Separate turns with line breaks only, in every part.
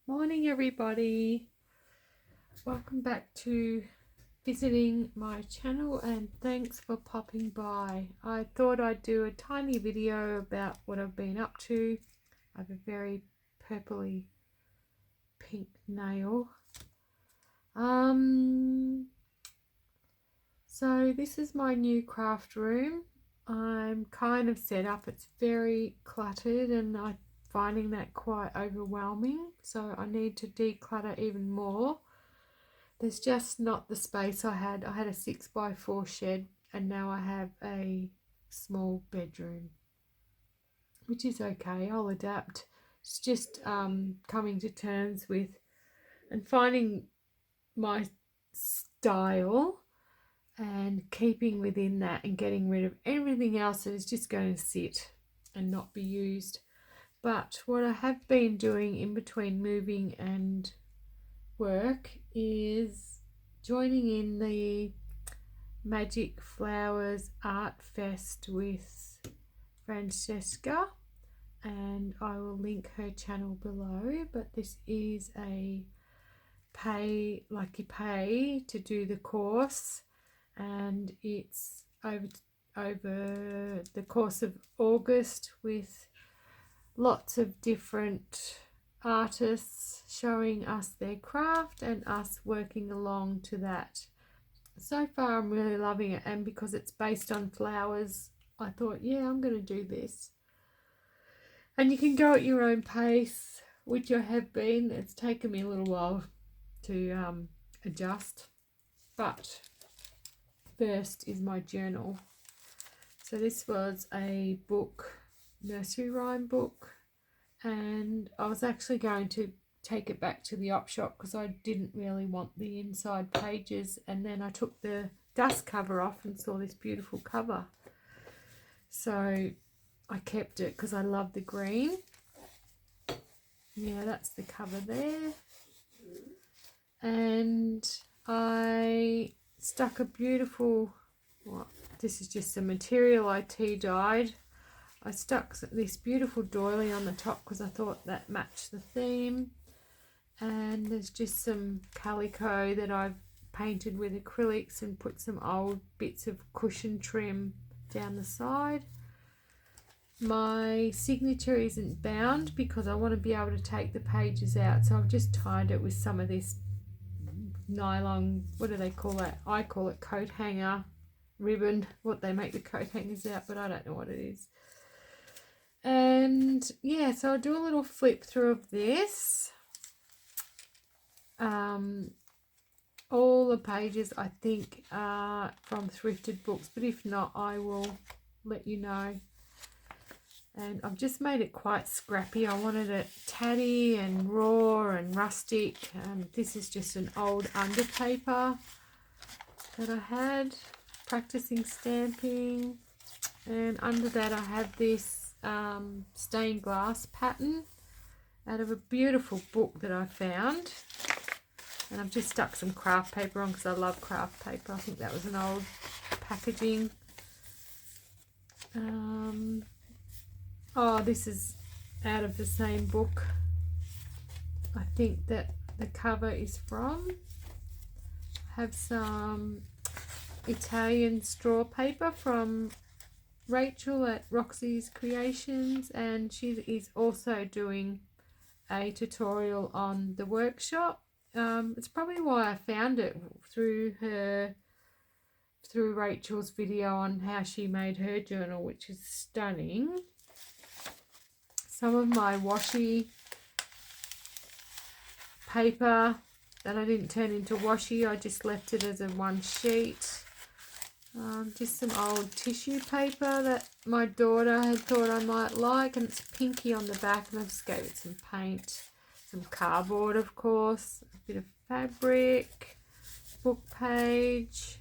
Morning everybody, welcome back to visiting my channel and thanks for popping by. I thought I'd do a tiny video about what I've been up to. I have a very purpley pink nail. So this is my new craft room. I'm kind of set up, it's very cluttered and I'm finding that quite overwhelming, so I need to declutter even more. There's just not the space I had. I had a 6x4 shed and now I have a small bedroom, which is okay, I'll adapt. It's just coming to terms with and finding my style and keeping within that and getting rid of everything else that is just going to sit and not be used. But what I have been doing in between moving and work is joining in the Magic Flowers Art Fest with Francisca, and I will link her channel below. But this is a pay to do the course, and it's over the course of August with lots of different artists showing us their craft and us working along to that. So far I'm really loving it, and because it's based on flowers I thought, yeah, I'm going to do this. And you can go at your own pace, which I have been. It's taken me a little while to adjust, but first is my journal. So this was a book, nursery rhyme book, and I was actually going to take it back to the op shop because I didn't really want the inside pages, and then I took the dust cover off and saw this beautiful cover, so I kept it because I love the green. Yeah, that's the cover there. And I stuck a beautiful, this is just a material I tea dyed. I stuck this beautiful doily on the top because I thought that matched the theme. And there's just some calico that I've painted with acrylics and put some old bits of cushion trim down the side. My signature isn't bound because I want to be able to take the pages out, so I've just tied it with some of this nylon, what do they call that? I call it coat hanger ribbon, what they make the coat hangers out, but I don't know what it is. And yeah, so I'll do a little flip through of this. All the pages I think are from thrifted books, but if not I will let you know. And I've just made it quite scrappy. I wanted it tatty and raw and rustic, and this is just an old underpaper that I had practicing stamping, and under that I have this stained glass pattern out of a beautiful book that I found, and I've just stuck some craft paper on because I love craft paper. I think that was an old packaging. Oh, this is out of the same book. I think that the cover is from. I have some Italian straw paper from Rachel at Roxy's Creations, and she is also doing a tutorial on the workshop. It's probably why I found it through Rachel's video on how she made her journal, which is stunning. Some of my washi paper that I didn't turn into washi, I just left it as a one sheet. Just some old tissue paper that my daughter had thought I might like, and it's pinky on the back, and I just gave it some paint, some cardboard of course, a bit of fabric, book page,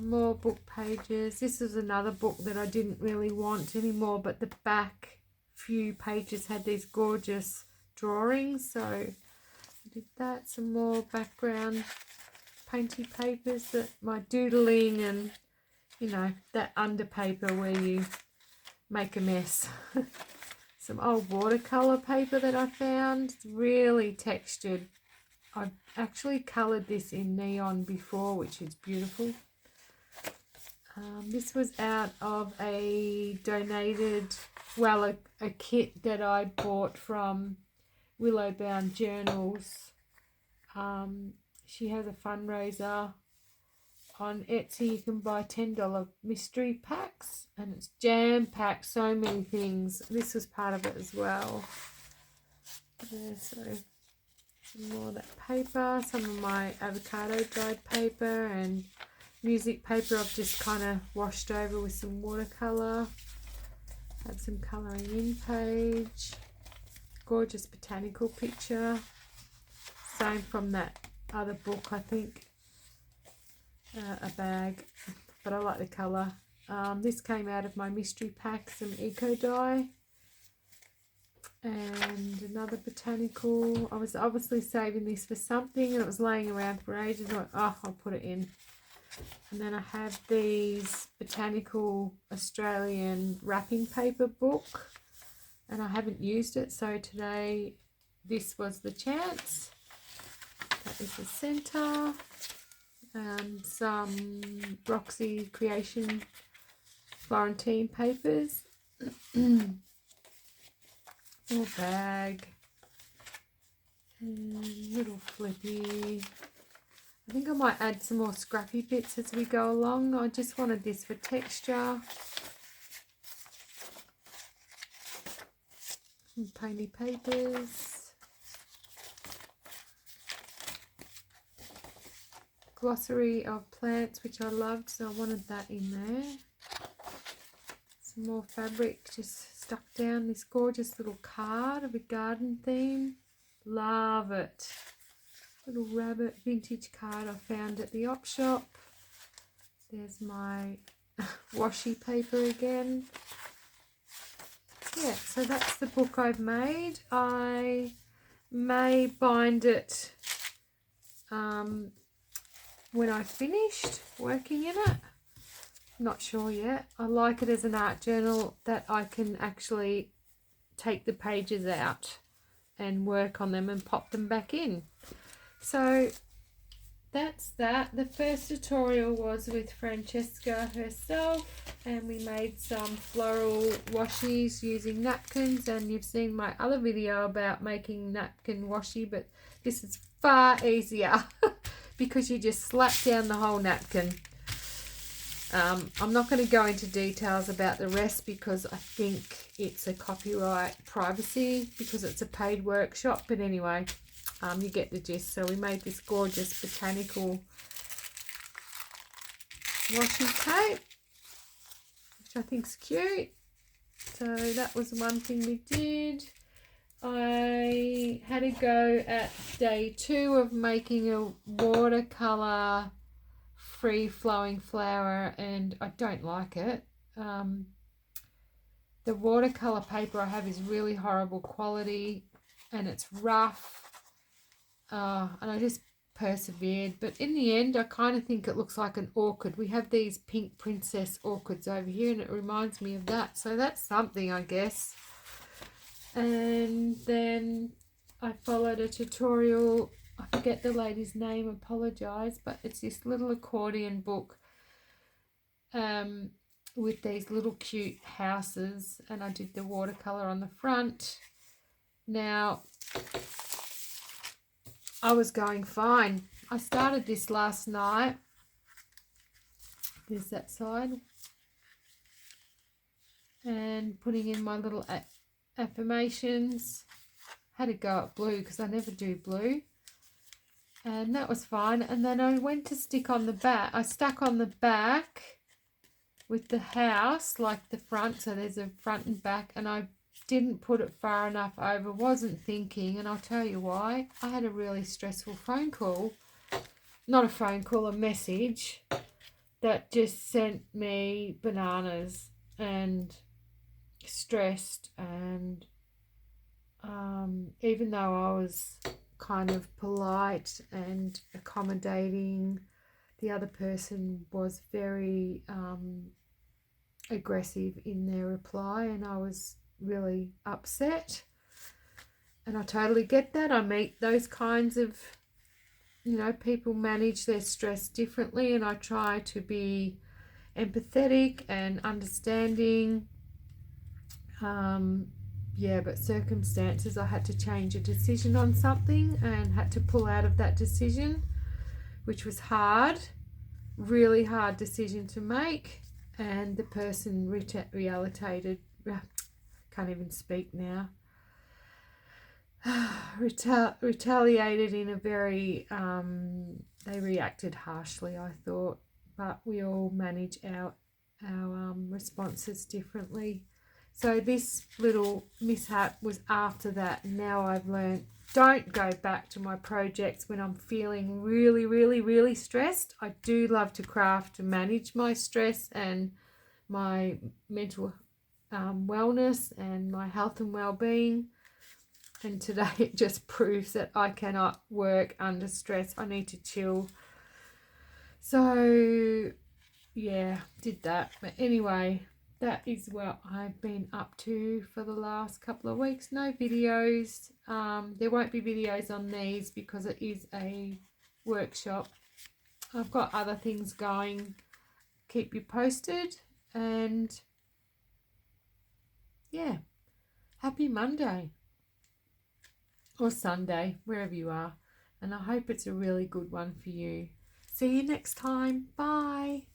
more book pages. This is another book that I didn't really want anymore, but the back few pages had these gorgeous drawings, so I did that. Some more background painty papers, that my doodling, and you know, that under paper where you make a mess. some old watercolor paper that I found. It's really textured. I've actually colored this in neon before, which is beautiful. This was out of a donated, well, a kit that I bought from Willowbound Journals. She has a fundraiser on Etsy. You can buy $10 mystery packs, and it's jam-packed, so many things. This was part of it as well. So some more of that paper, some of my avocado dried paper and music paper I've just kind of washed over with some watercolour. Have some colouring in page. Gorgeous botanical picture. Same from that other book, I think. A bag, but I like the colour. This came out of my mystery pack, some eco dye. And another botanical. I was obviously saving this for something, and it was laying around for ages. I went, oh, I'll put it in. And then I have these botanical Australian wrapping paper book, and I haven't used it, so today this was the chance. That is the centre. Some Roxy Creation Florentine papers. Little bag. Little flippy. I think I might add some more scrappy bits as we go along. I just wanted this for texture. Some painty papers. Glossary of plants, which I loved, so I wanted that in there. Some more fabric just stuck down. This gorgeous little card of a garden theme. Love it. Little rabbit vintage card I found at the op shop. There's my washi paper again. Yeah, so that's the book I've made. I may bind it when I finished working in it. Not sure yet. I like it as an art journal that I can actually take the pages out and work on them and pop them back in. So that's that. The first tutorial was with Francisca herself, and we made some floral washies using napkins, and you've seen my other video about making napkin washi, but this is far easier because you just slap down the whole napkin. I'm not going to go into details about the rest because I think it's a copyright privacy because it's a paid workshop, but anyway, you get the gist. So we made this gorgeous botanical washi tape, which I think's cute. So that was one thing we did. I had a go at day 2 of making a watercolor free flowing flower, and I don't like it. The watercolor paper I have is really horrible quality, and it's rough, and I just persevered, but in the end I kind of think it looks like an orchid. We have these pink princess orchids over here, and it reminds me of that, so that's something, I guess. And then I followed a tutorial. I forget the lady's name, apologise, but it's this little accordion book with these little cute houses, and I did the watercolour on the front. Now, I was going fine. I started this last night. There's that side. And putting in my little affirmations. Had to go at blue because I never do blue. And that was fine. And then I went to stick on the back. I stuck on the back with the house, like the front. So there's a front and back. And I didn't put it far enough over. Wasn't thinking. And I'll tell you why. I had a really stressful phone call. Not a phone call, a message that just sent me bananas and stressed. And even though I was kind of polite and accommodating, the other person was very aggressive in their reply, and I was really upset. And I totally get that. I meet those kinds of, people manage their stress differently, and I try to be empathetic and understanding. But circumstances, I had to change a decision on something and had to pull out of that decision, which was hard, really hard decision to make. And the person retaliated, can't even speak now, retaliated in a very, they reacted harshly, I thought, but we all manage our responses differently. So this little mishap was after that. Now I've learned, don't go back to my projects when I'm feeling really, really, really stressed. I do love to craft to manage my stress and my mental wellness and my health and well-being. And today it just proves that I cannot work under stress. I need to chill. So yeah, did that. But anyway, that is what I've been up to for the last couple of weeks. No videos. There won't be videos on these because it is a workshop. I've got other things going. Keep you posted. And yeah, happy Monday or Sunday, wherever you are. And I hope it's a really good one for you. See you next time. Bye.